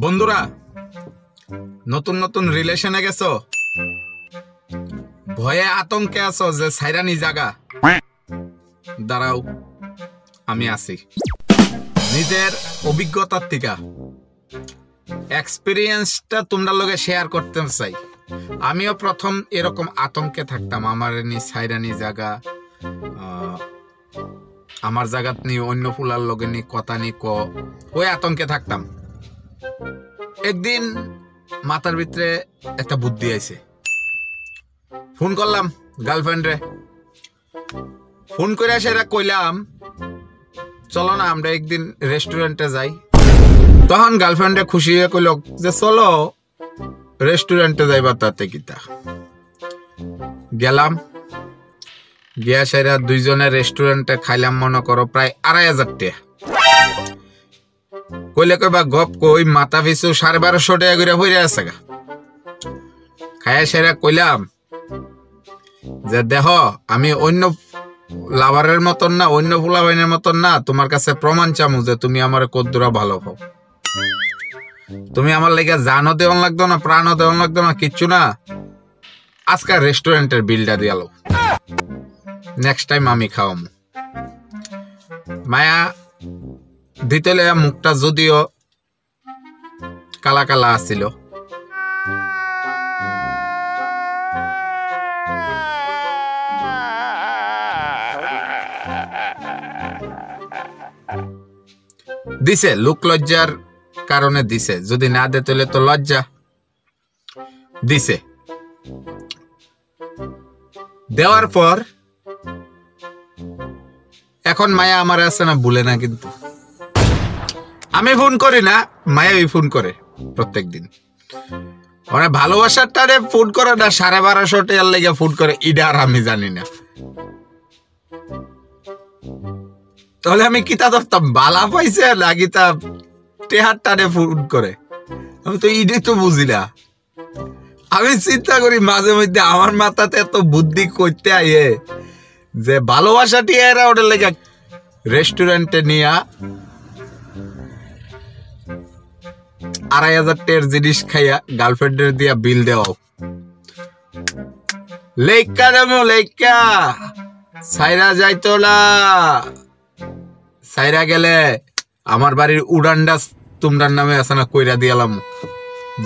বন্ধুরা নতুন নতুন রিলেশনে গেছো, ভয়ে আতঙ্কে আছো যে সাইরানি জায়গা, দাঁড়াও আমি আছি। নিজের অভিজ্ঞতার থেকে এক্সপিরিয়েন্সটা তোমরা লগে শেয়ার করতে চাই। আমিও প্রথম এরকম আতঙ্কে থাকতাম, আমার নি সাইরানি জায়গা, আমার জায়গাত নি অন্য ফুলার লগে নি কথা নি ওই আতঙ্কে থাকতাম। একদিন মাথার ভিতরে একটা বুদ্ধি আইছে, ফোন করলাম গার্লফ্রেন্ডরে। ফোন করে সেটা কইলাম চলো না আমরা একদিন রেস্টুরেন্টে যাই। তখন গার্লফ্রেন্ডে খুশি হয়ে কইল যে চলো রেস্টুরেন্টে যাইবা, তাতে কিতা। গেলাম, গিয়া সেরা দুইজনে রেস্টুরেন্টে খাইলাম, মনে করো প্রায় ২৫০০ টাকা। কইলে কইবা গপ কই মাথা পিছু ১২৫০ টাকা করে হইরে আছে গা। খাইয়া সেরা কইলাম যে দেখ আমি অন্য লাভারের মতন না, অন্য ফুলাবাইনের মতন না, তোমার কাছে প্রমাণ চামু যে তুমি আমার কদ্দুরা ভালো পাও। তুমি আমার লেগে জানও দেওয়ান লাগতো না, প্রাণও দেওয়ান লাগতো না, কিচ্ছু না। আজকাল রেস্টুরেন্টের বিলটা দিয়ালো, নেক্সট টাইম আমি খাওয়াম। মায়া দিতে মুখটা যদিও কালা কালা আসছিল, দিছে লোক লজ্জার কারণে দিছে, যদি না দিতে তো লজ্জা দিছে। দেওয়ার পর এখন মায়া আমার আছে না ভুলে না, কিন্তু আমি ফোন করি না, মায়াই ফোন করে প্রত্যেক দিন। মানে ভালোবাসার টারে ফোন করে না, ১২৫০ টাকার লেগে ফোন করে, ইডা আর আমি জানি না। তাহলে আমি কিতা ধরতাম, বালা পাইছে না কিতা টেহার টানে ফোন করে, আমি তো ইডে তো বুঝি না। আমি চিন্তা করি মাঝে মধ্যে আমার মাথাতে এত বুদ্ধি করতে আইয়ে যে ভালোবাসাটি এরা ওটার লেগে রেস্টুরেন্টে নিয়া ২৫০০ টাকার জিনিস খাইয়া গার্লফ্রেন্ডের দিয়া বিল দেওয়া। লেখা দেবো লেখা, সাইরা যাইতো না, সাইরা গেলে আমার বাড়ির উড়ানডা তোমরার নামে আছে না কইরা দিয়ালাম,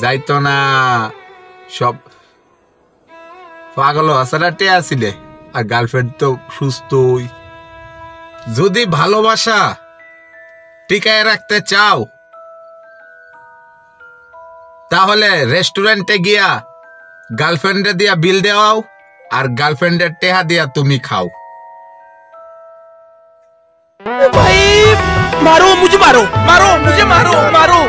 যাইতো না। সব পাগল আছে না টে আসিলে, আর গার্লফ্রেন্ড তো সুস্থই। যদি ভালোবাসা টিকায় রাখতে চাও তাহলে রেস্টুরেন্টে গিয়া গার্লফ্রেন্ডে দিয়া বিল দেওয়াও, আর গার্লফ্রেন্ডের টেহা দিয়া তুমি খাও। भाई मारो मुझे, मारो मारो मुझे, मारो मारो।